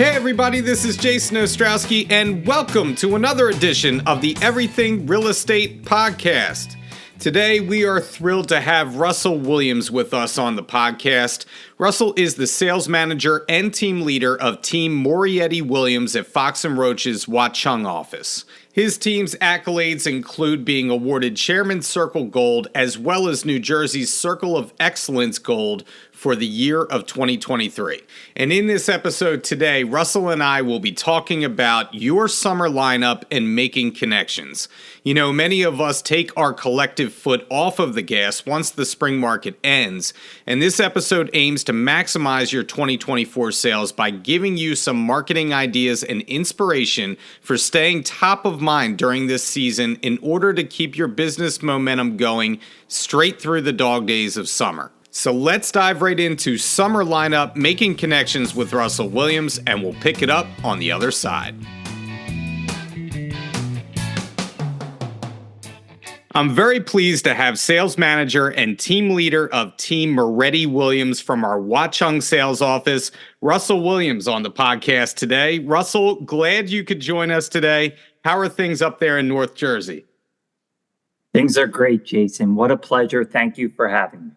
Hey everybody, this is Jason Ostrowski, and welcome to another edition of the Everything Real Estate Podcast. Today, we are thrilled to have Russell Williams with us on the podcast. Russell is the sales manager and team leader of Team Moretti-Williams at Fox & Roach's Watchung office. His team's accolades include being awarded Chairman's Circle Gold as well as New Jersey's Circle of Excellence Gold for the year of 2023. And in this episode today, Russell and I will be talking about your summer lineup and making connections. You know, many of us take our collective foot off of the gas once the spring market ends, and this episode aims to maximize your 2024 sales by giving you some marketing ideas and inspiration for staying top of mind during this season in order to keep your business momentum going straight through the dog days of summer. So let's dive right into summer lineup, making connections with Russell Williams, and we'll pick it up on the other side. I'm very pleased to have sales manager and team leader of Team Moretti-Williams from our Watchung sales office, Russell Williams, on the podcast today. Russell, glad you could join us today. How are things up there in North Jersey? Things are great, Jason. What a pleasure. Thank you for having me.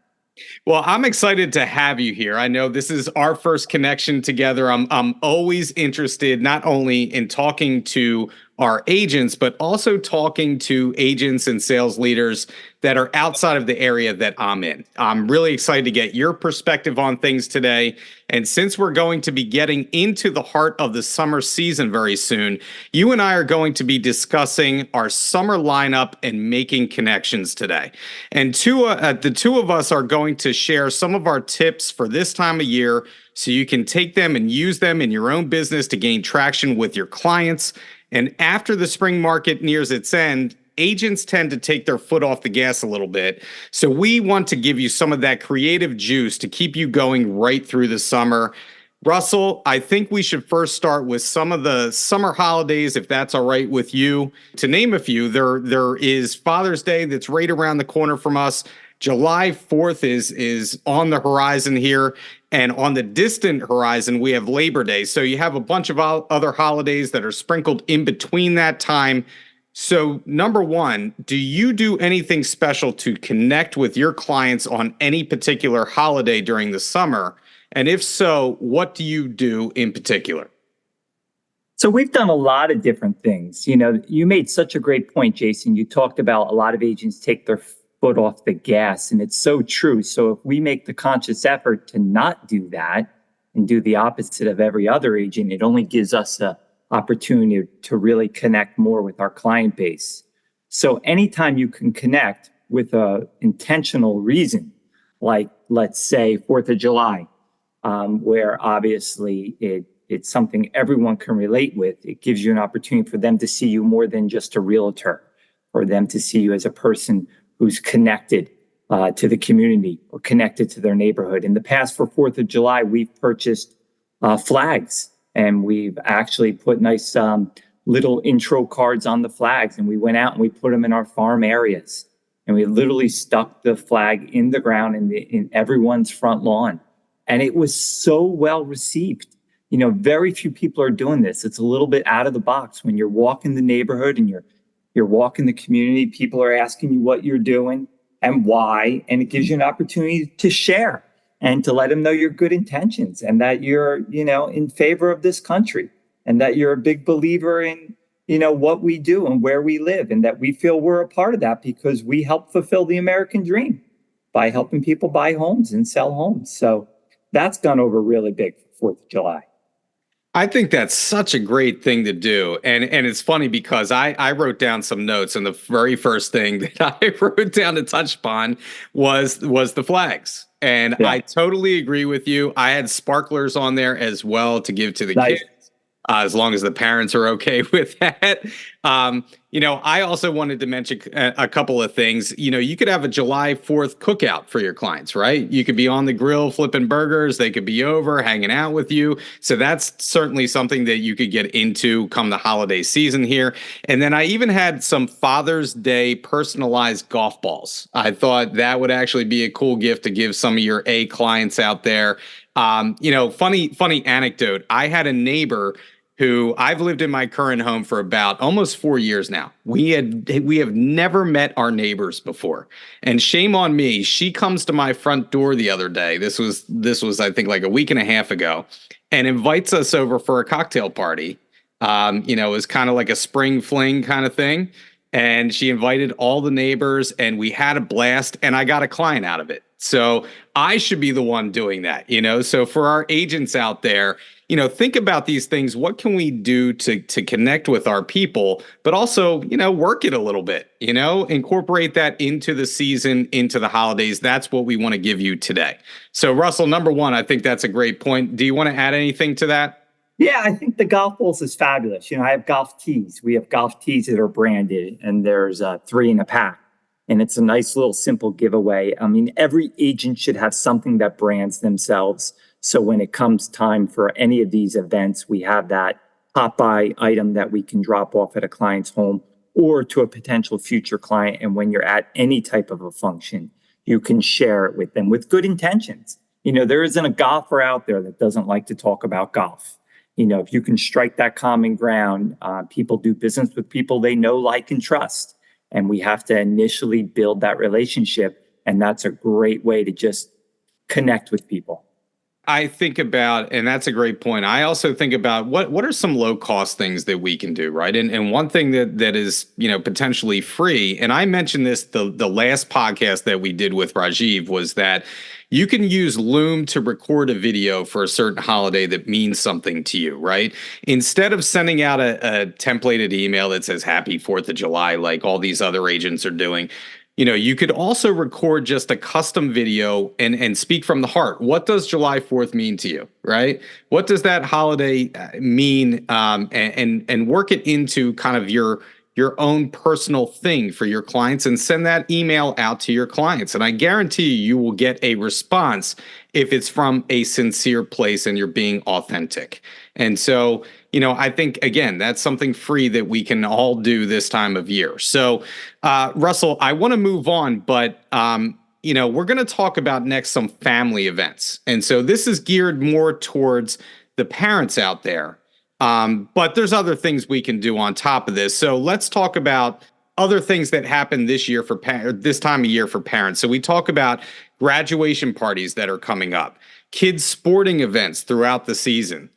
Well, I'm excited to have you here. I know this is our first connection together. I'm always interested not only in talking to our agents, but also talking to agents and sales leaders that are outside of the area that I'm in. I'm really excited to get your perspective on things today. And since we're going to be getting into the heart of the summer season very soon, you and I are going to be discussing our summer lineup and making connections today. And the two of us are going to share some of our tips for this time of year so you can take them and use them in your own business to gain traction with your clients. And after the spring market nears its end, agents tend to take their foot off the gas a little bit. So we want to give you some of that creative juice to keep you going right through the summer. Russell, I think we should first start with some of the summer holidays, if that's all right with you. To name a few, there is Father's Day that's right around the corner from us. July 4th is on the horizon here. And on the distant horizon, we have Labor Day. So you have a bunch of other holidays that are sprinkled in between that time. So number one, do you do anything special to connect with your clients on any particular holiday during the summer? And if so, what do you do in particular? So we've done a lot of different things. You know, you made such a great point, Jason. You talked about a lot of agents take their foot off the gas, and it's so true. So if we make the conscious effort to not do that and do the opposite of every other agent, it only gives us an opportunity to really connect more with our client base. So anytime you can connect with an intentional reason, like let's say 4th of July, where obviously it's something everyone can relate with, it gives you an opportunity for them to see you more than just a realtor, or them to see you as a person who's connected to the community or connected to their neighborhood. In the past, for 4th of July, we've purchased flags, and we've actually put nice little intro cards on the flags, and we went out and we put them in our farm areas, and we literally stuck the flag in the ground in everyone's front lawn. And it was so well received. You know, very few people are doing this. It's a little bit out of the box. When you're walking the neighborhood and you're walking the community, people are asking you what you're doing and why, and it gives you an opportunity to share and to let them know your good intentions and that you're, you know, in favor of this country and that you're a big believer in, you know, what we do and where we live, and that we feel we're a part of that because we help fulfill the American dream by helping people buy homes and sell homes. So that's gone over really big for 4th of July. I think that's such a great thing to do. And it's funny because I wrote down some notes, and the very first thing that I wrote down to touch upon was the flags. And yeah. I totally agree with you. I had sparklers on there as well to give to the kids, as long as the parents are okay with that. I also wanted to mention a couple of things. You could have a July 4th cookout for your clients, right? You could be on the grill flipping burgers. They could be over hanging out with you. So that's certainly something that you could get into come the holiday season here. And then I even had some Father's Day personalized golf balls. I thought that would actually be a cool gift to give some of your A clients out there. Funny anecdote. I had a neighbor who I've lived in my current home for about almost 4 years now. We have never met our neighbors before. And shame on me, she comes to my front door the other day. This was I think like a week and a half ago, and invites us over for a cocktail party. It was kind of like a spring fling kind of thing. And she invited all the neighbors and we had a blast and I got a client out of it. So I should be the one doing that. So for our agents out there, think about these things. What can we do to connect with our people, but also, work it a little bit, incorporate that into the season, into the holidays. That's what we want to give you today. So Russell, number one, I think that's a great point. Do you want to add anything to that? Yeah, I think the golf balls is fabulous. I have golf tees. We have golf tees that are branded, and there's 3 in a pack. And it's a nice little simple giveaway. I mean, every agent should have something that brands themselves. So when it comes time for any of these events, we have that pop-by item that we can drop off at a client's home or to a potential future client. And when you're at any type of a function, you can share it with them with good intentions. There isn't a golfer out there that doesn't like to talk about golf. If you can strike that common ground, people do business with people they know, like, and trust. And we have to initially build that relationship. And that's a great way to just connect with people. I think about, and that's a great point. I also think about what are some low cost things that we can do, right? And one thing that is, potentially free, and I mentioned this the last podcast that we did with Rajiv, was that you can use Loom to record a video for a certain holiday that means something to you, right? Instead of sending out a templated email that says Happy 4th of July, like all these other agents are doing, you could also record just a custom video and speak from the heart. What does July 4th mean to you, right? What does that holiday mean? And work it into kind of your own personal thing for your clients and send that email out to your clients. And I guarantee you will get a response if it's from a sincere place and you're being authentic. And so, I think, again, that's something free that we can all do this time of year. So, Russell, I want to move on, but, we're going to talk about next some family events. And so this is geared more towards the parents out there. But there's other things we can do on top of this. So let's talk about other things that happen this year for this time of year for parents. So we talk about graduation parties that are coming up, kids sporting events throughout the season,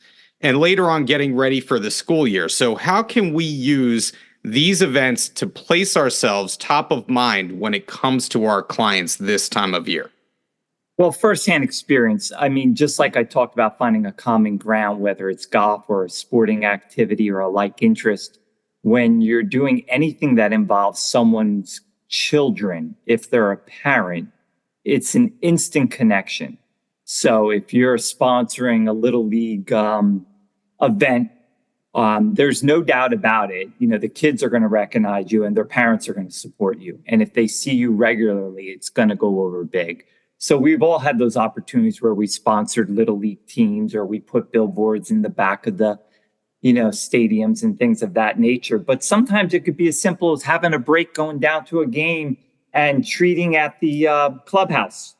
and later on getting ready for the school year. So how can we use these events to place ourselves top of mind when it comes to our clients this time of year? Well, firsthand experience. I mean, just like I talked about finding a common ground, whether it's golf or a sporting activity or a like interest, when you're doing anything that involves someone's children, if they're a parent, it's an instant connection. So if you're sponsoring a little league event, there's no doubt about it. The kids are going to recognize you and their parents are going to support you. And if they see you regularly, it's going to go over big. So we've all had those opportunities where we sponsored little league teams or we put billboards in the back of the, stadiums and things of that nature. But sometimes it could be as simple as having a break, going down to a game and treating at the clubhouse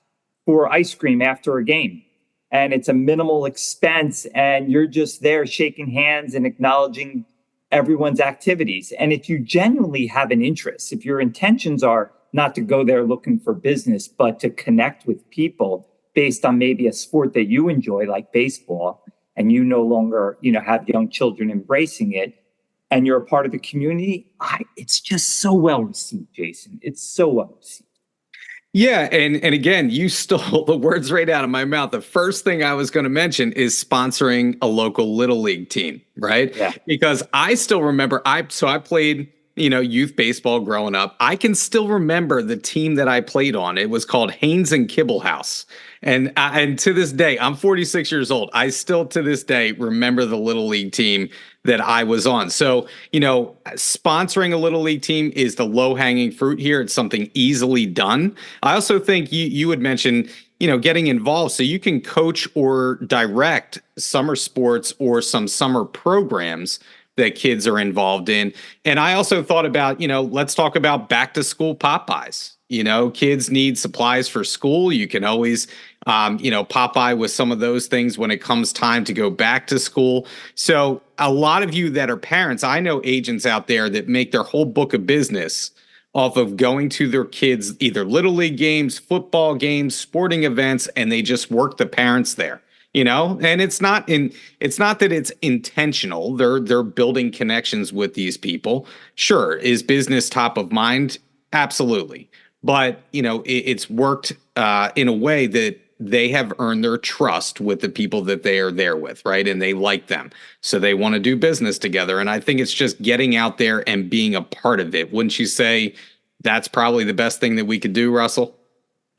for ice cream after a game. And it's a minimal expense and you're just there shaking hands and acknowledging everyone's activities. And if you genuinely have an interest, if your intentions are not to go there looking for business, but to connect with people based on maybe a sport that you enjoy, like baseball, and you no longer, have young children embracing it, and you're a part of the community, it's just so well received, Jason. It's so well received. Yeah, and again, you stole the words right out of my mouth. The first thing I was going to mention is sponsoring a local little league team, right? Yeah. Because I still remember, I played youth baseball growing up. I can still remember the team that I played on. It was called Haynes and Kibble House. And to this day, I'm 46 years old. I still to this day remember the little league team that I was on. So, sponsoring a little league team is the low hanging fruit here. It's something easily done. I also think you would mention, getting involved so you can coach or direct summer sports or some summer programs that kids are involved in. And I also thought about, let's talk about back to school Popeyes. Kids need supplies for school. You can always, pop by with some of those things when it comes time to go back to school. So a lot of you that are parents, I know agents out there that make their whole book of business off of going to their kids, either little league games, football games, sporting events, and they just work the parents there. And it's not that it's intentional. They're building connections with these people. Sure, is business top of mind? Absolutely. But it's worked in a way that they have earned their trust with the people that they are there with, right? And they like them, so they want to do business together. And I think it's just getting out there and being a part of it. Wouldn't you say that's probably the best thing that we could do, Russell?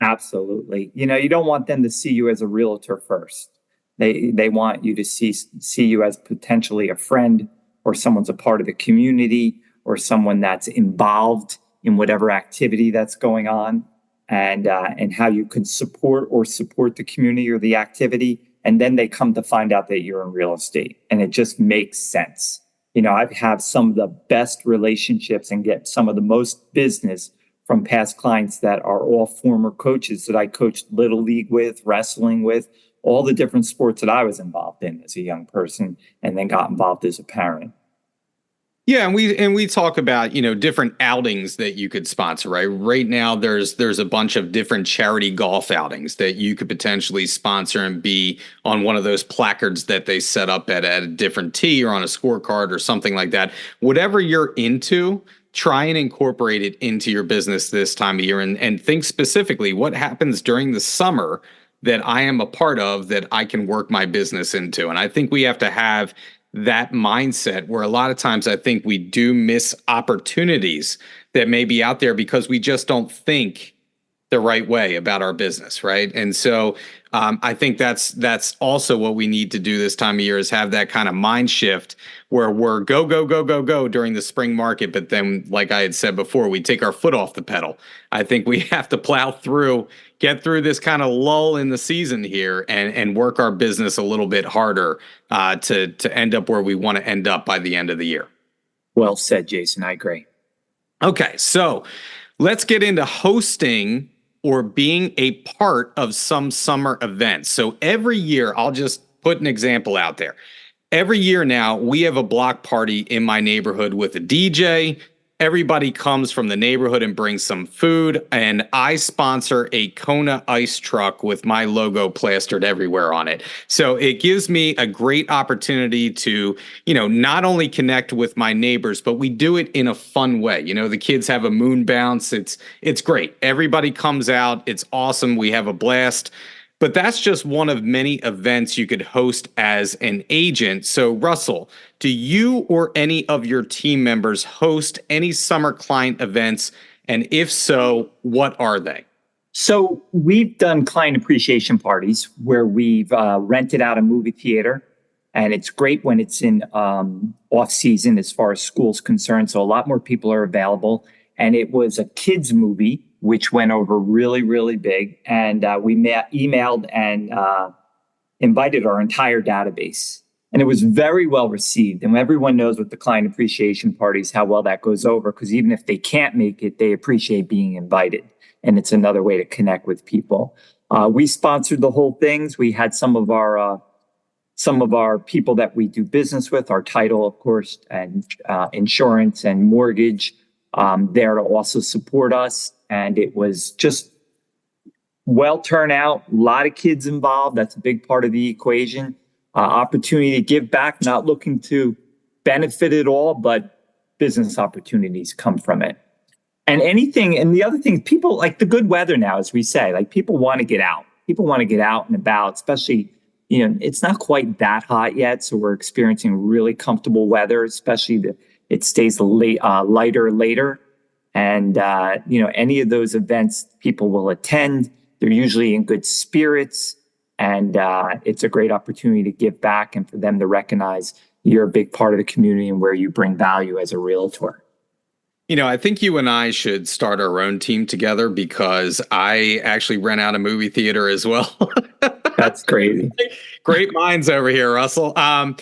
Absolutely. You don't want them to see you as a realtor first. They want you to see you as potentially a friend, or someone's a part of the community, or someone that's involved in whatever activity that's going on, and how you can support the community or the activity. And then they come to find out that you're in real estate, and it just makes sense. I've had some of the best relationships and get some of the most business from past clients that are all former coaches that I coached little league with, wrestling with, all the different sports that I was involved in as a young person, and then got involved as a parent. Yeah, and we talk about, different outings that you could sponsor, right? Right now there's a bunch of different charity golf outings that you could potentially sponsor and be on one of those placards that they set up at a different tee or on a scorecard or something like that. Whatever you're into, try and incorporate it into your business this time of year, and think specifically what happens during the summer that I am a part of that I can work my business into. And I think we have to have that mindset, where a lot of times I think we do miss opportunities that may be out there because we just don't think the right way about our business, right? And so I think that's also what we need to do this time of year, is have that kind of mind shift where we're go, go, go, go, go during the spring market. But then, like I had said before, we take our foot off the pedal. I think we have to plow through, get through this kind of lull in the season here, and work our business a little bit harder to end up where we want to end up by the end of the year. Well said, Jason. I agree. Okay, so let's get into hosting or being a part of some summer events. So every year, I'll just put an example out there. Every year now, we have a block party in my neighborhood with a DJ. Everybody comes from the neighborhood and brings some food, and I sponsor a Kona ice truck with my logo plastered everywhere on it. So it gives me a great opportunity to, not only connect with my neighbors, but we do it in a fun way. The kids have a moon bounce. It's great. Everybody comes out. It's awesome. We have a blast. But that's just one of many events you could host as an agent. So, Russell, do you or any of your team members host any summer client events? And if so, what are they? So we've done client appreciation parties where we've rented out a movie theater, and it's great when it's in off season as far as school's concerned. So a lot more people are available. And it was a kids movie, which went over really, really big. And we emailed and invited our entire database. And it was very well received. And everyone knows with the client appreciation parties how well that goes over, because even if they can't make it, they appreciate being invited. And it's another way to connect with people. We sponsored the whole things. We had some of our people that we do business with, our title, of course, and insurance and mortgage, there to also support us. And it was just well turned out, a lot of kids involved. That's a big part of the equation. Opportunity to give back, not looking to benefit it all, but business opportunities come from it. And the other thing, people like the good weather now, as we say, like people want to get out. People want to get out and about, especially, it's not quite that hot yet. So we're experiencing really comfortable weather, especially it stays lighter later. And, any of those events people will attend. They're usually in good spirits. And it's a great opportunity to give back and for them to recognize you're a big part of the community and where you bring value as a realtor. I think you and I should start our own team together because I actually rent out a movie theater as well. That's crazy. Great minds over here, Russell. I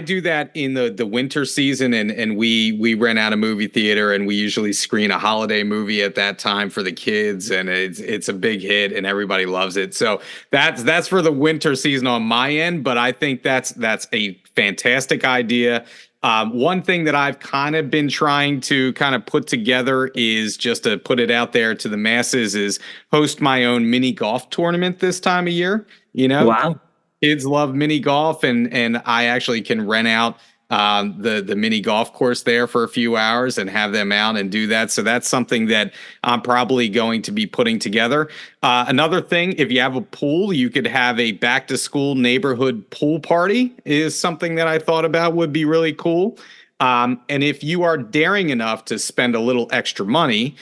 do that in the winter season, and we rent out a movie theater, and we usually screen a holiday movie at that time for the kids, and it's a big hit, and everybody loves it. So that's for the winter season on my end, but I think that's a fantastic idea. One thing that I've kind of been trying to kind of put together is just to put it out there to the masses is host my own mini golf tournament this time of year. Wow. Kids love mini golf, and I actually can rent out the mini golf course there for a few hours and have them out and do that. So that's something that I'm probably going to be putting together. Another thing, if you have a pool, you could have a back to school neighborhood pool party is something that I thought about would be really cool. And if you are daring enough to spend a little extra money,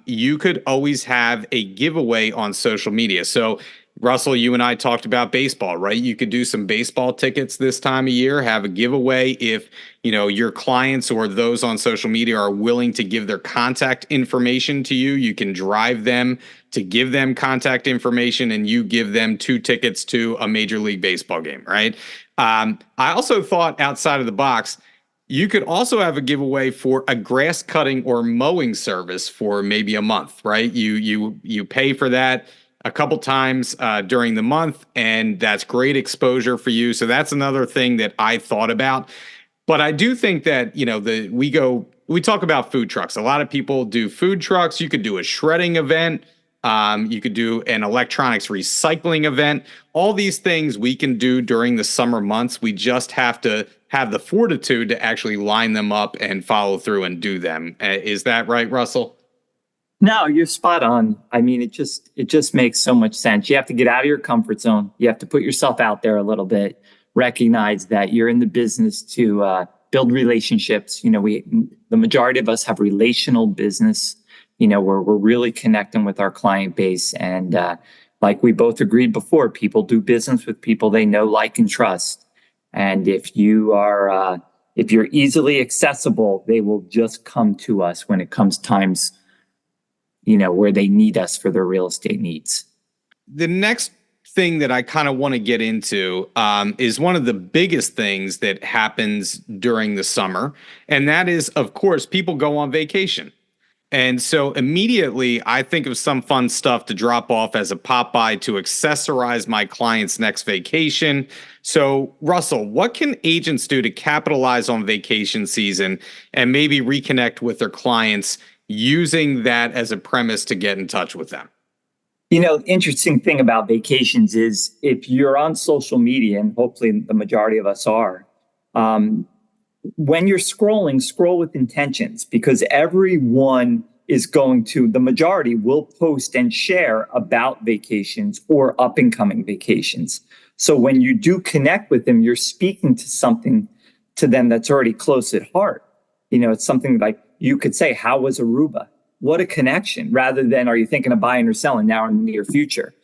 you could always have a giveaway on social media. So Russell, you and I talked about baseball, right? You could do some baseball tickets this time of year, have a giveaway if, your clients or those on social media are willing to give their contact information to you. You can drive them to give them contact information and you give them 2 tickets to a Major League Baseball game, right? I also thought outside of the box, you could also have a giveaway for a grass cutting or mowing service for maybe a month, right? You pay for that a couple times during the month, and that's great exposure for you. So that's another thing that I thought about. But I do think that, we talk about food trucks. A lot of people do food trucks. You could do a shredding event. You could do an electronics recycling event. All these things we can do during the summer months. We just have to have the fortitude to actually line them up and follow through and do them. Is that right, Russell? No, you're spot on. I mean, it just makes so much sense. You have to get out of your comfort zone. You have to put yourself out there a little bit. Recognize that you're in the business to build relationships. The majority of us have relational business. We're really connecting with our client base, and like we both agreed before, people do business with people they know, like, and trust. And if you're easily accessible, they will just come to us when it comes times where they need us for their real estate needs. The next thing that I kind of want to get into is one of the biggest things that happens during the summer. And that is, of course, people go on vacation. And so immediately I think of some fun stuff to drop off as a pop-by to accessorize my client's next vacation. So Russell, what can agents do to capitalize on vacation season and maybe reconnect with their clients using that as a premise to get in touch with them? Interesting thing about vacations is if you're on social media, and hopefully the majority of us are, when you're scrolling, scroll with intentions, because everyone is the majority will post and share about vacations or up and coming vacations. So when you do connect with them, you're speaking to something to them that's already close at heart. It's something like you could say, how was Aruba? What a connection, rather than are you thinking of buying or selling now or in the near future?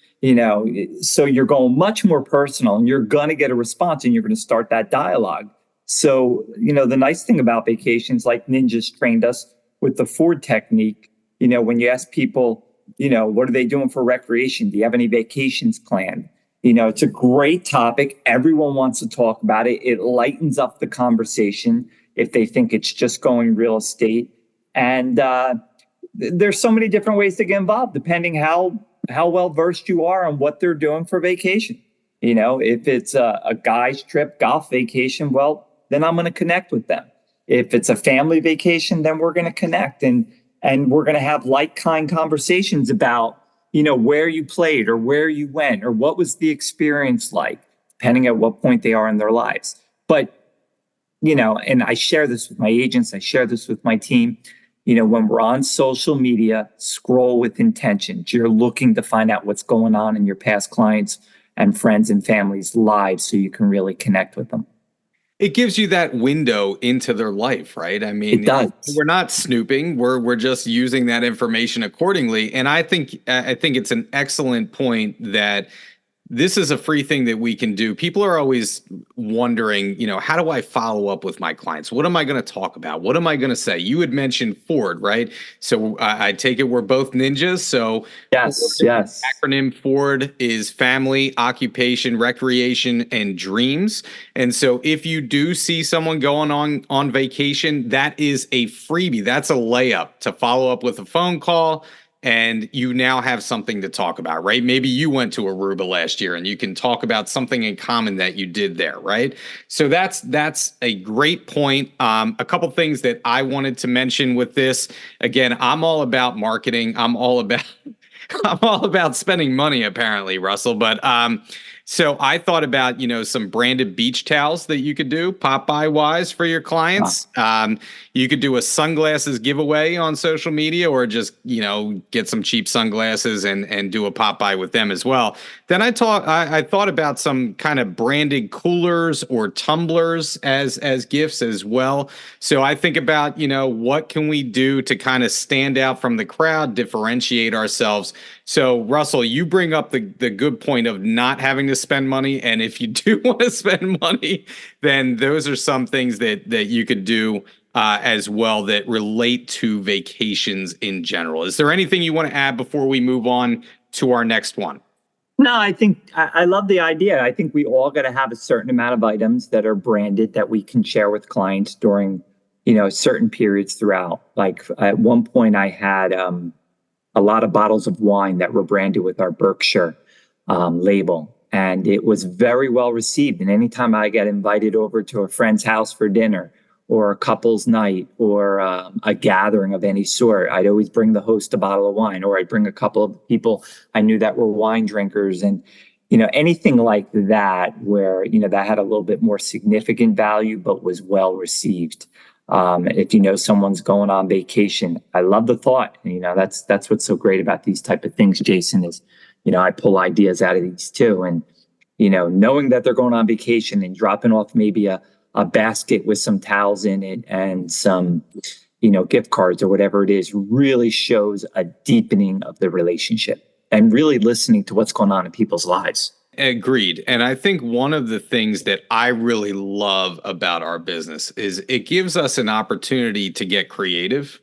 So you're going much more personal and you're going to get a response and you're going to start that dialogue. So, the nice thing about vacations, like Ninja's trained us with the Ford technique, when you ask people, what are they doing for recreation? Do you have any vacations planned? It's a great topic. Everyone wants to talk about it. It lightens up the conversation if they think it's just going real estate. And there's so many different ways to get involved, depending how well versed you are on what they're doing for vacation. If it's a guy's trip, golf vacation, well, then I'm going to connect with them. If it's a family vacation, then we're going to connect and we're going to have like-kind conversations about, where you played or where you went or what was the experience like, depending at what point they are in their lives. But, and I share this with my agents, I share this with my team. When we're on social media, scroll with intentions. You're looking to find out what's going on in your past clients and friends and family's lives so you can really connect with them. It gives you that window into their life, right? I mean, it does. We're not snooping. We're just using that information accordingly. And I think it's an excellent point that this is a free thing that we can do. People are always wondering, how do I follow up with my clients? What am I going to talk about? What am I going to say? You had mentioned Ford, right? So I take it we're both ninjas. So Yes, yes. acronym Ford is family, occupation, recreation, and dreams. And so if you do see someone going on vacation, that is a freebie. That's a layup to follow up with a phone call, and you now have something to talk about, right? Maybe you went to Aruba last year and you can talk about something in common that you did there, right? So that's a great point. A couple things that I wanted to mention with this. Again, I'm all about marketing. I'm all about spending money, apparently, Russell. But so I thought about, some branded beach towels that you could do Popeye wise for your clients. You could do a sunglasses giveaway on social media, or just, get some cheap sunglasses and do a Popeye with them as well. Then I thought about some kind of branded coolers or tumblers as gifts as well. So I think about, what can we do to kind of stand out from the crowd, differentiate ourselves. So Russell, you bring up the good point of not having to spend money. And if you do want to spend money, then those are some things that you could do as well that relate to vacations in general. Is there anything you want to add before we move on to our next one? No, I think I love the idea. I think we all got to have a certain amount of items that are branded that we can share with clients during, certain periods throughout. Like at one point, I had a lot of bottles of wine that were branded with our Berkshire label, and it was very well received. And anytime I get invited over to a friend's house for dinner, or a couple's night, or a gathering of any sort, I'd always bring the host a bottle of wine, or I'd bring a couple of people I knew that were wine drinkers. And, anything like that, where, that had a little bit more significant value, but was well received. If someone's going on vacation, I love the thought. That's what's so great about these type of things, Jason, is, I pull ideas out of these too. And, knowing that they're going on vacation and dropping off maybe a basket with some towels in it and some, gift cards or whatever it is, really shows a deepening of the relationship and really listening to what's going on in people's lives. Agreed. And I think one of the things that I really love about our business is it gives us an opportunity to get creative.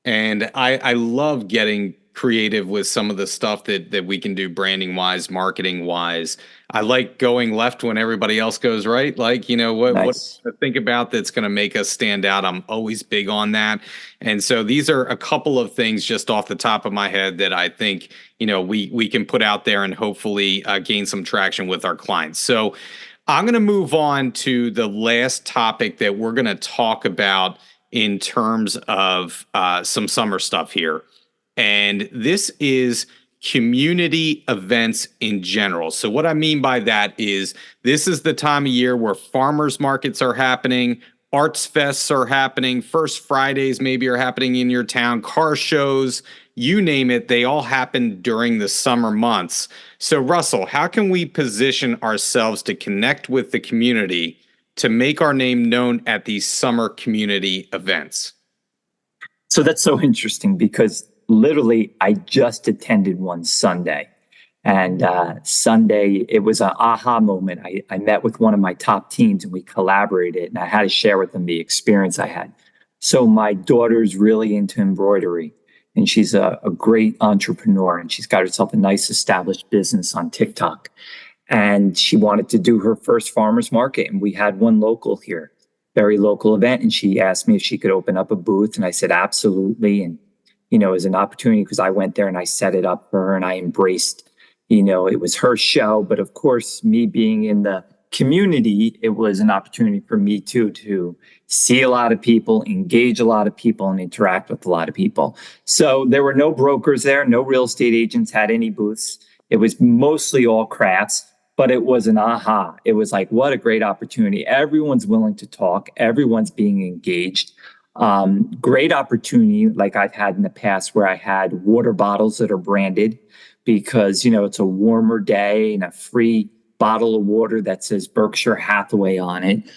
And I love getting creative with some of the stuff that we can do branding wise, marketing wise. I like going left when everybody else goes right. Like, what Nice. to think about that's going to make us stand out. I'm always big on that. And so these are a couple of things just off the top of my head that I think, we can put out there and hopefully gain some traction with our clients. So I'm going to move on to the last topic that we're going to talk about in terms of some summer stuff here. And this is community events in general. So what I mean by that is this is the time of year where farmers markets are happening, arts fests are happening, First Fridays maybe are happening in your town, car shows, you name it, they all happen during the summer months. So Russell, how can we position ourselves to connect with the community to make our name known at these summer community events? So that's so interesting because literally I just attended one Sunday. And Sunday, it was an aha moment. I met with one of my top teams and we collaborated, and I had to share with them the experience I had. So my daughter's really into embroidery, and she's a great entrepreneur, and she's got herself a nice established business on TikTok. And she wanted to do her first farmer's market, and we had one local here, very local event. And she asked me if she could open up a booth, and I said, absolutely. And, it was an opportunity because I went there and I set it up for her and I embraced, it was her show. But of course, me being in the community, it was an opportunity for me too, to see a lot of people, engage a lot of people, and interact with a lot of people. So there were no brokers there, no real estate agents had any booths. It was mostly all crafts, but it was an aha. It was like, what a great opportunity. Everyone's willing to talk. Everyone's being engaged. Great opportunity like I've had in the past where I had water bottles that are branded because, it's a warmer day, and a free bottle of water that says Berkshire Hathaway on it.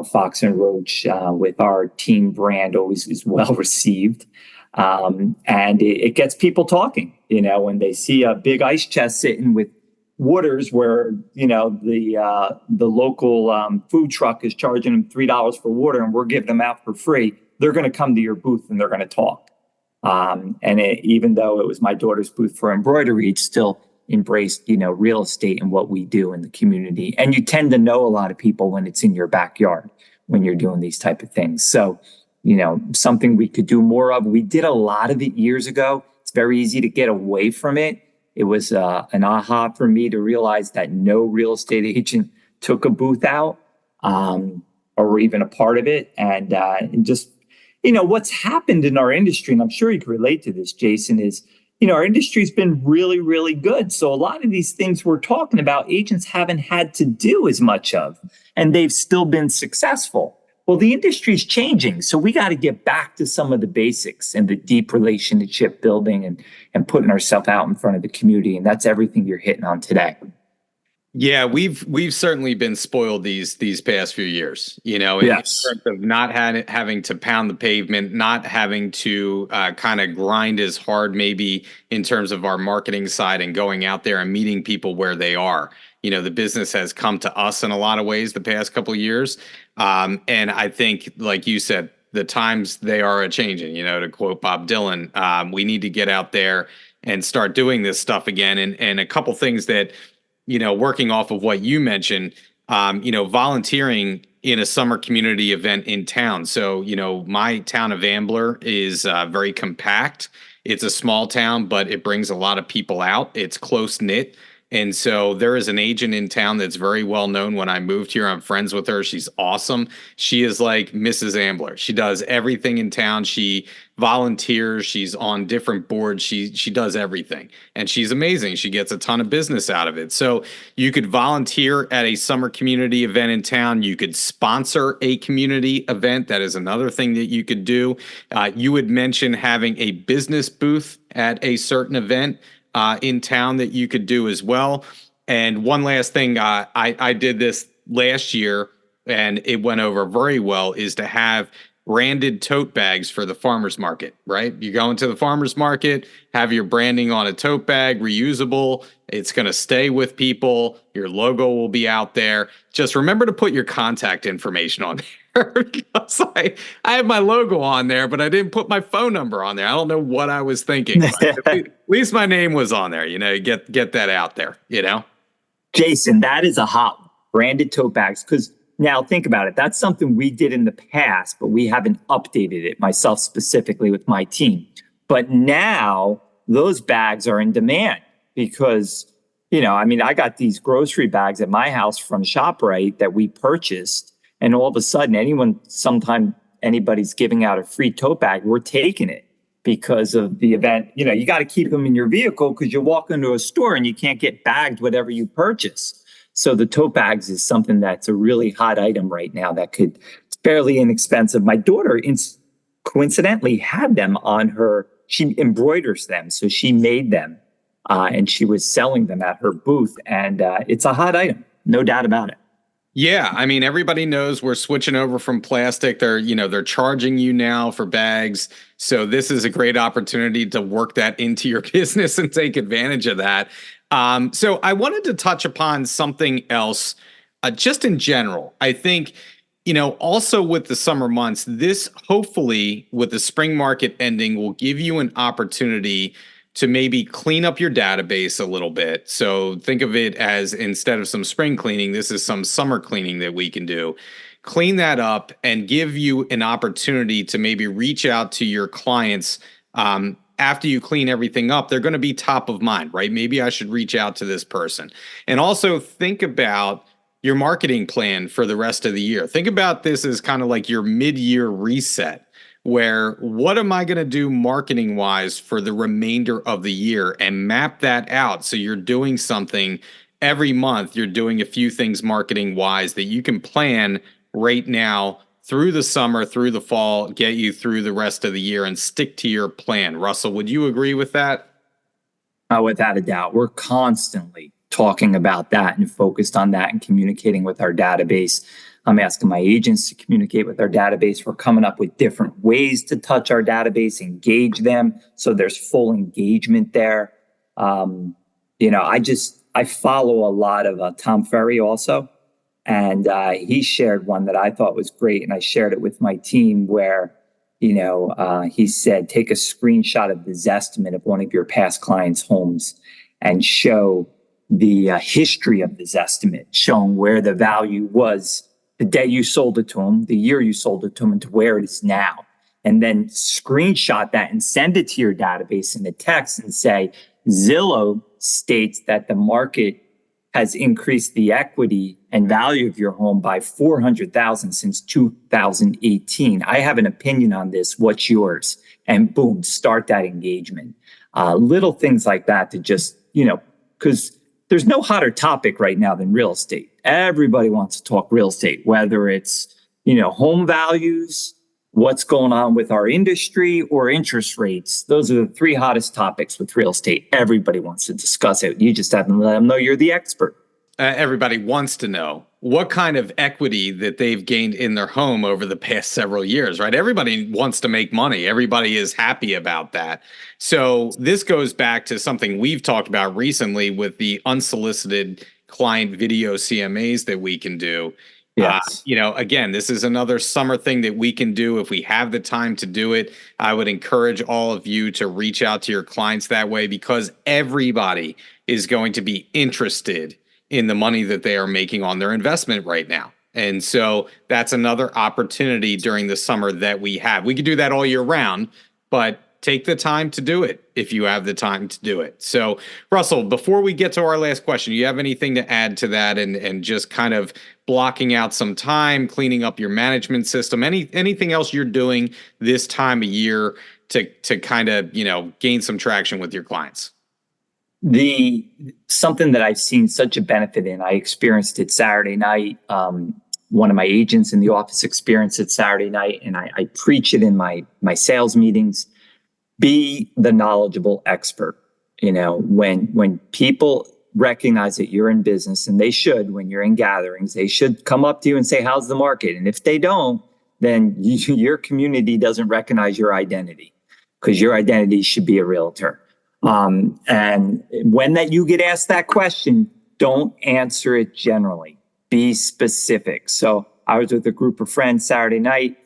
Fox and Roach with our team brand always is well received. And it gets people talking, when they see a big ice chest sitting with Wooders, where the local food truck is charging them $3 for water, and we're giving them out for free. They're going to come to your booth and they're going to talk. Even though it was my daughter's booth for embroidery, it still embraced real estate and what we do in the community. And you tend to know a lot of people when it's in your backyard when you're doing these type of things. So something we could do more of. We did a lot of it years ago. It's very easy to get away from it. It was an aha for me to realize that no real estate agent took a booth out or were even a part of it. And just, what's happened in our industry, and I'm sure you can relate to this, Jason, is, our industry's been really, really good. So a lot of these things we're talking about, agents haven't had to do as much of, and they've still been successful. Well, the industry's changing, so we got to get back to some of the basics and the deep relationship building and putting ourselves out in front of the community. And that's everything you're hitting on today. Yeah, we've certainly been spoiled these past few years, Yes. in terms of not having to pound the pavement, not having to kind of grind as hard, maybe in terms of our marketing side and going out there and meeting people where they are. The business has come to us in a lot of ways the past couple of years. And I think, like you said, the times they are a changing, to quote Bob Dylan, we need to get out there and start doing this stuff again. And a couple things that, working off of what you mentioned, volunteering in a summer community event in town. So, my town of Ambler is very compact. It's a small town, but it brings a lot of people out. It's close knit. And so there is an agent in town that's very well known. When I moved here, I'm friends with her. She's awesome. She is like Mrs. Ambler. She does everything in town. She volunteers. She's on different boards. She does everything. And she's amazing. She gets a ton of business out of it. So you could volunteer at a summer community event in town. You could sponsor a community event. That is another thing that you could do. You would mention having a business booth at a certain event in town that you could do as well. And one last thing, I did this last year and it went over very well, is to have branded tote bags for the farmer's market, right? You go into the farmer's market, have your branding on a tote bag, reusable. It's going to stay with people. Your logo will be out there. Just remember to put your contact information on there because I have my logo on there, but I didn't put my phone number on there. I don't know what I was thinking. At least my name was on there, get that out there, Jason, that is a hot one. Branded tote bags. Because now think about it. That's something we did in the past, but we haven't updated it, myself specifically with my team. But now those bags are in demand because, I got these grocery bags at my house from ShopRite that we purchased. And all of a sudden, sometime anybody's giving out a free tote bag, we're taking it because of the event. You got to keep them in your vehicle because you walk into a store and you can't get bagged whatever you purchase. So the tote bags is something that's a really hot item right now it's fairly inexpensive. My daughter coincidentally had them on she embroiders them. So she made them and she was selling them at her booth. And it's a hot item, no doubt about it. Yeah, everybody knows we're switching over from plastic. They're charging you now for bags. So this is a great opportunity to work that into your business and take advantage of that. So I wanted to touch upon something else, just in general. I think, also with the summer months, this hopefully with the spring market ending will give you an opportunity to maybe clean up your database a little bit. So think of it as, instead of some spring cleaning, this is some summer cleaning that we can do. Clean that up and give you an opportunity to maybe reach out to your clients. After you clean everything up, they're going to be top of mind, right? Maybe I should reach out to this person. And also think about your marketing plan for the rest of the year. Think about this as kind of like your mid-year reset, where what am I going to do marketing wise for the remainder of the year, and map that out. So you're doing something every month. You're doing a few things marketing wise that you can plan right now through the summer, through the fall, get you through the rest of the year and stick to your plan. Russell, would you agree with that? Without a doubt. We're constantly talking about that and focused on that and communicating with our database. I'm asking my agents to communicate with our database. We're coming up with different ways to touch our database, engage them. So there's full engagement there. I I follow a lot of Tom Ferry also. And he shared one that I thought was great. And I shared it with my team where, he said, take a screenshot of the Zestimate of one of your past clients' homes and show the history of the Zestimate, showing where the value was the day you sold it to them, the year you sold it to them, and to where it is now. And then screenshot that and send it to your database in a text and say, Zillow states that the market has increased the equity and value of your home by 400,000 since 2018. I have an opinion on this. What's yours? And boom, start that engagement. Little things like that to just, because there's no hotter topic right now than real estate. Everybody wants to talk real estate, whether it's, home values, what's going on with our industry, or interest rates. Those are the three hottest topics with real estate. Everybody wants to discuss it. You just have to let them know you're the expert. Everybody wants to know what kind of equity that they've gained in their home over the past several years, right? Everybody wants to make money. Everybody is happy about that. So this goes back to something we've talked about recently with the unsolicited client video CMAs that we can do. Yes. Again, this is another summer thing that we can do if we have the time to do it. I would encourage all of you to reach out to your clients that way, because everybody is going to be interested in the money that they are making on their investment right now. And so that's another opportunity during the summer that we have. We could do that all year round, but take the time to do it if you have the time to do it. So, Russell, before we get to our last question, you have anything to add to that, and just kind of blocking out some time, cleaning up your management system, anything else you're doing this time of year to kind of, gain some traction with your clients? Something that I've seen such a benefit in, I experienced it Saturday night. One of my agents in the office experienced it Saturday night, and I preach it in my sales meetings. Be the knowledgeable expert. When people recognize that you're in business, and they should, when you're in gatherings, they should come up to you and say, how's the market? And if they don't, then your community doesn't recognize your identity, because your identity should be a realtor. And when you get asked that question, don't answer it generally. Be specific. So I was with a group of friends Saturday night.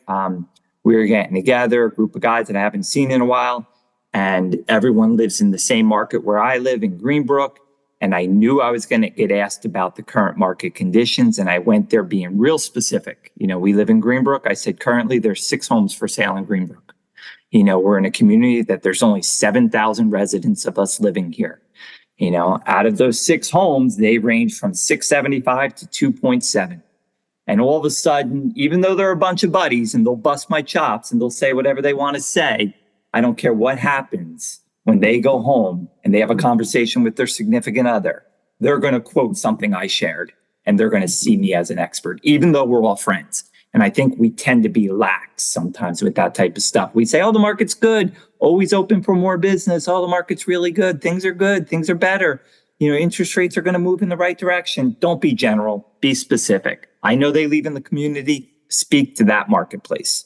We were getting together, a group of guys that I haven't seen in a while, and everyone lives in the same market where I live in Greenbrook. And I knew I was going to get asked about the current market conditions. And I went there being real specific. We live in Greenbrook. I said, currently there's 6 homes for sale in Greenbrook. We're in a community that there's only 7,000 residents of us living here. Out of those 6 homes, they range from 675 to 2.7. And all of a sudden, even though they're a bunch of buddies and they'll bust my chops and they'll say whatever they want to say, I don't care what happens. When they go home and they have a conversation with their significant other, they're going to quote something I shared, and they're going to see me as an expert, even though we're all friends. And I think we tend to be lax sometimes with that type of stuff. We say, oh, the market's good, always open for more business. Oh, the market's really good. Things are good. Things are better. Interest rates are going to move in the right direction. Don't be general. Be specific. I know they live in the community. Speak to that marketplace.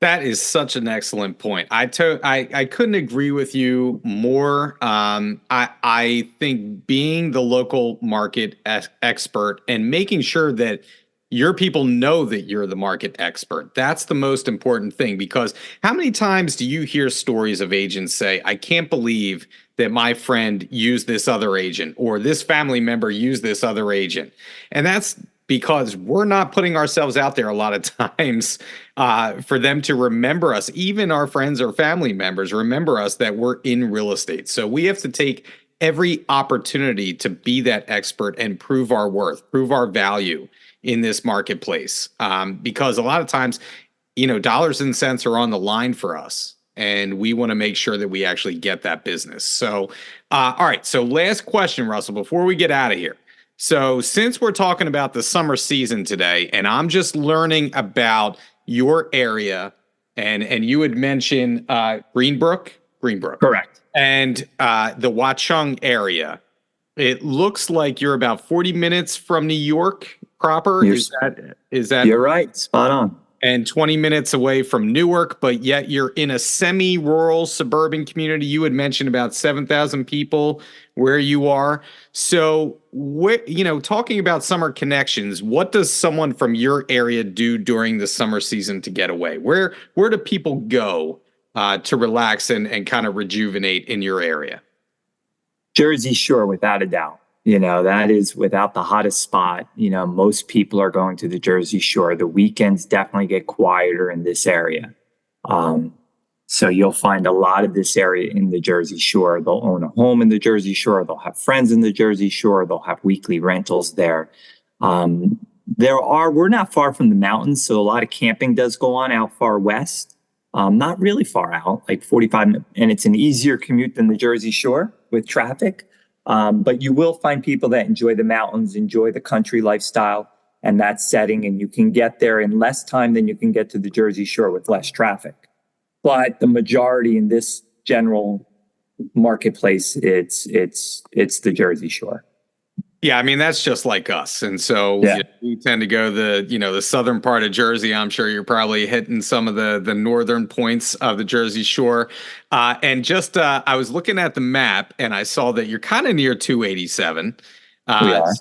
That is such an excellent point. I couldn't agree with you more. I think being the local market expert and making sure that your people know that you're the market expert, that's the most important thing. Because how many times do you hear stories of agents say, I can't believe that my friend used this other agent, or this family member used this other agent? And that's because we're not putting ourselves out there a lot of times for them to remember us. Even our friends or family members remember us that we're in real estate. So we have to take every opportunity to be that expert and prove our worth, prove our value in this marketplace. Because a lot of times, dollars and cents are on the line for us, and we want to make sure that we actually get that business. So, all right. So last question, Russell, before we get out of here. So since we're talking about the summer season today, and I'm just learning about your area, and you had mentioned Greenbrook. Correct. And the Watchung area. It looks like you're about 40 minutes from New York proper. Is that? You're right. Spot on. and 20 minutes away from Newark, but yet you're in a semi-rural suburban community. You had mentioned about 7,000 people where you are. So, talking about summer connections, what does someone from your area do during the summer season to get away? Where do people go to relax and kind of rejuvenate in your area? Jersey Shore, without a doubt. That is without the hottest spot. Most people are going to the Jersey Shore. The weekends definitely get quieter in this area. So you'll find a lot of this area in the Jersey Shore. They'll own a home in the Jersey Shore. They'll have friends in the Jersey Shore. They'll have weekly rentals there. We're not far from the mountains, so a lot of camping does go on out far west. Not really far out, like 45, and it's an easier commute than the Jersey Shore with traffic. But you will find people that enjoy the mountains, enjoy the country lifestyle and that setting, and you can get there in less time than you can get to the Jersey Shore with less traffic. But the majority in this general marketplace, it's the Jersey Shore. Yeah, I mean, that's just like us. And so we tend to go the southern part of Jersey. I'm sure you're probably hitting some of the northern points of the Jersey Shore. And just I was looking at the map and I saw that you're kind of near 287. We are.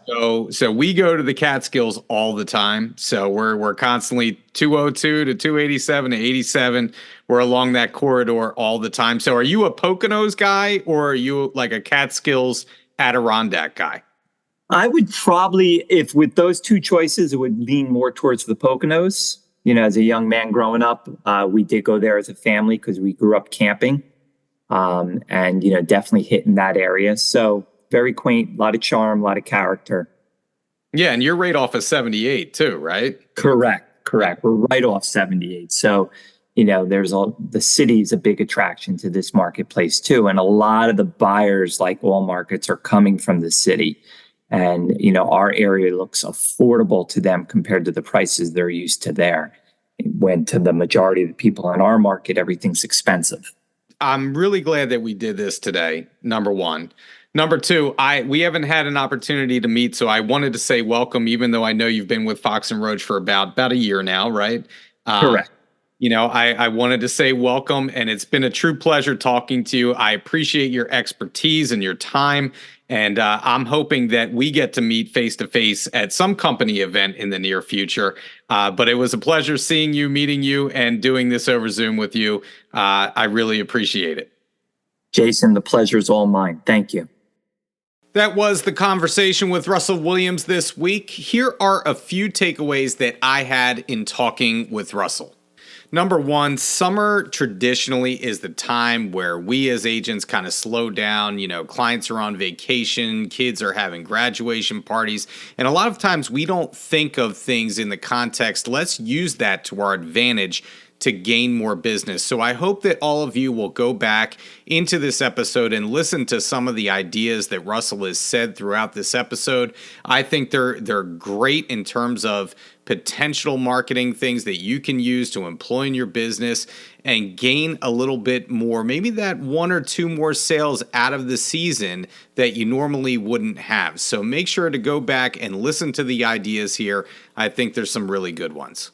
So we go to the Catskills all the time. So we're constantly 202 to 287 to 87. We're along that corridor all the time. So are you a Poconos guy or are you like a Catskills Adirondack guy? I would probably, if with those two choices, it would lean more towards the Poconos. As a young man growing up, we did go there as a family because we grew up camping, and definitely hitting that area. So very quaint, a lot of charm, a lot of character. Yeah, and you're right off of 78 too, right? Correct. We're right off 78. So, the city is a big attraction to this marketplace too, and a lot of the buyers, like all markets, are coming from the city. And, our area looks affordable to them compared to the prices they're used to there. When to the majority of the people in our market, everything's expensive. I'm really glad that we did this today, number one. Number two, we haven't had an opportunity to meet, so I wanted to say welcome, even though I know you've been with Fox and Roach for about a year now, right? Correct. I wanted to say welcome, and it's been a true pleasure talking to you. I appreciate your expertise and your time. And I'm hoping that we get to meet face to face at some company event in the near future. But it was a pleasure seeing you, meeting you, and doing this over Zoom with you. I really appreciate it. Jason, the pleasure is all mine. Thank you. That was the conversation with Russell Williams this week. Here are a few takeaways that I had in talking with Russell. Number one, summer traditionally is the time where we as agents kind of slow down. Clients are on vacation, kids are having graduation parties, and a lot of times we don't think of things in the context, let's use that to our advantage to gain more business. So I hope that all of you will go back into this episode and listen to some of the ideas that Russell has said throughout this episode. I think they're great in terms of potential marketing things that you can use to employ in your business and gain a little bit more, maybe that one or two more sales out of the season that you normally wouldn't have. So make sure to go back and listen to the ideas here. I think there's some really good ones.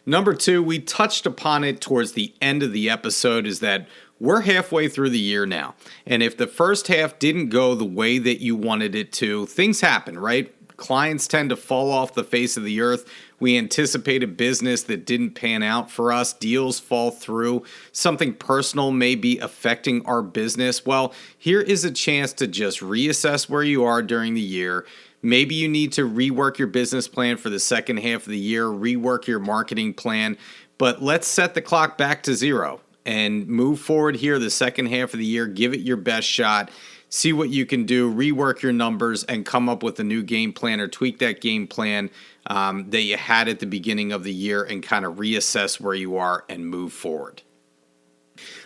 Number two, we touched upon it towards the end of the episode, is that we're halfway through the year now. And if the first half didn't go the way that you wanted it to, things happen, right? Clients tend to fall off the face of the earth. We anticipated business that didn't pan out for us. Deals fall through. Something personal may be affecting our business. Well, here is a chance to just reassess where you are during the year. Maybe you need to rework your business plan for the second half of the year, rework your marketing plan, but let's set the clock back to zero and move forward here the second half of the year. Give it your best shot. See what you can do, rework your numbers, and come up with a new game plan or tweak that game plan that you had at the beginning of the year and kind of reassess where you are and move forward.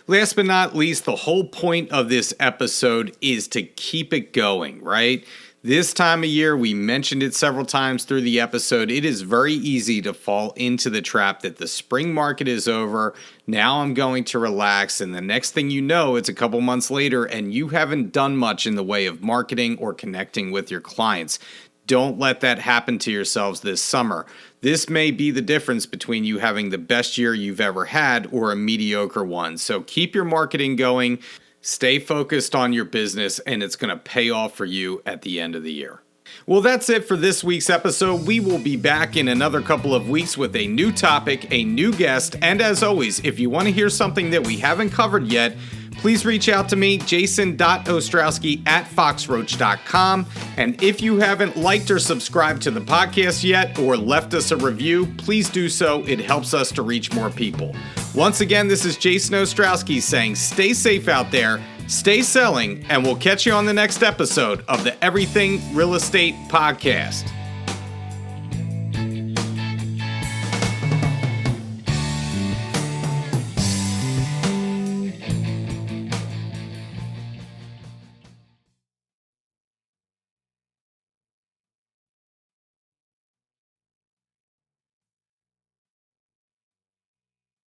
Last but not least, the whole point of this episode is to keep it going, right? This time of year, we mentioned it several times through the episode, it is very easy to fall into the trap that the spring market is over. Now I'm going to relax, and the next thing you know, it's a couple months later and you haven't done much in the way of marketing or connecting with your clients. Don't let that happen to yourselves this summer. This may be the difference between you having the best year you've ever had or a mediocre one. So keep your marketing going, stay focused on your business, and it's going to pay off for you at the end of the year. Well, that's it for this week's episode. We will be back in another couple of weeks with a new topic, a new guest, and as always, if you want to hear something that we haven't covered yet, please reach out to me, jason.ostrowski@foxroach.com. And if you haven't liked or subscribed to the podcast yet or left us a review, please do so. It helps us to reach more people. Once again, this is Jason Ostrowski saying stay safe out there, stay selling, and we'll catch you on the next episode of the Everything Real Estate Podcast.